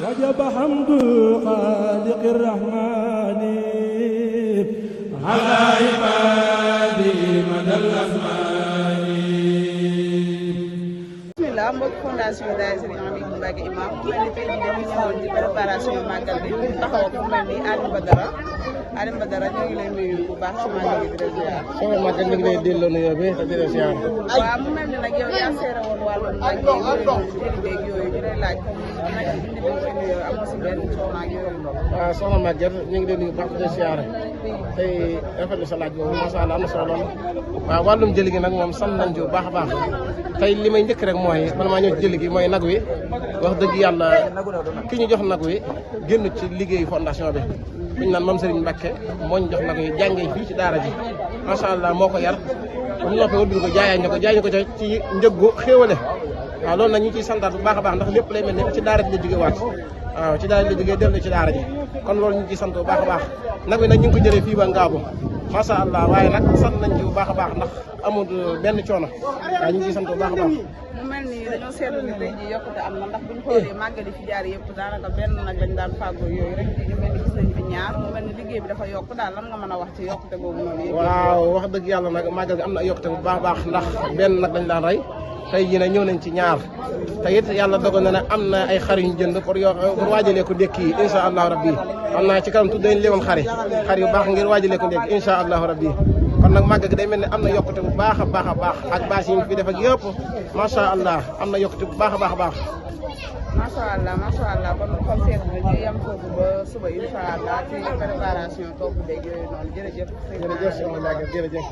وجب حمد خالق الرحمن على عباده مدى الأزمان. bismillah mbokk fondation Daara Serigne Hamidou Mbacké imam mu mel ni tey jii dañu ñëwoon ci préparation màggal bi taxaw ku mel ni Alioune Badara ñu ngi lay nuyu bu baax ci màggal bi di la ziar. soxna Maguette ñu ngi lay delloo nuyoo bi te di la ziar. waaw mu mel ni nag yow yaa seere woon wàllum nag yooyu ñu lay laaj comme nag indi bi nga nuyoo amoo si benn coono ak yooyu. waaw soxna Maguette ñu ngi lay nuyu bu baax di la ziar tey rafetlu sa laaj boobu macha allah am na solo lool. waaw wàllum jëli gi nag moom sant nañ ci bu baax a baax tey li may njëkk rek mooy man maa ñëw ci jëli gi mooy nag wi wax dëgg yàlla ki ñu jox nag wi génn ci liggéeyu fondation bi. ñu naan Mame Serigne Mbacké moo ñu jox nag yi jàngee fii ci daara ji macha allah moo ko yar ba mu noppee wëlbati ko jaay ñu ko ci njëggu xéewale waaw loolu nag ñu ciy santaat bu baax a baax ndax lépp lay mel ne ci daara ji la jógee waat waaw ci daara ji la jógee dellu ci daara ji kon loolu ñu ciy sant bu baax a baax nag wi nag ñu ngi ko jëlee fii ba Ngaabu macha allah waaye nag sant nañ ci bu baax a baax ndax amul benn coono waaye ñu ngi ciy sant bu baax a baax. mu mel ni dañoo seetlu ni tey jii yokkute am na ndax buñ xoolee màggal yi fi jaar yëpp daanaka benn nag lañ daan fàggoo yooyu rek ñu mel ni gis nañ fi ñaar mu mel ni liggéey bi dafa yokk daal lan nga mën a wax ci yokkute boobu noonu. waaw wax dëgg yàlla nag màggal gi am na yokkute bu baax a baax ndax benn nag lañ daan rey tey jii nag ñëw nañ ci ñaar te it yàlla dogal na ne am na ay xar yu ñu jënd pour waajalee ko ndékki yi incha allahu rabbi xam naa ci kanam tudd dañ leewoon xar yu baax ngir waajalee ko ndékki incha allahu rabbi kon nag màggal gi day mel ne am na yokkute bu baax a baax a baax ak bâche yi ñu fi def ak yëpp macha allah am na yokkute bu baax a baax a baax. macha allah kon xol seet na ñu yem foofu ba suba incha allah ci préparation togg beeg yooyu noonu jërëjëf. jërëjëf soxna Maguette jërëjëf.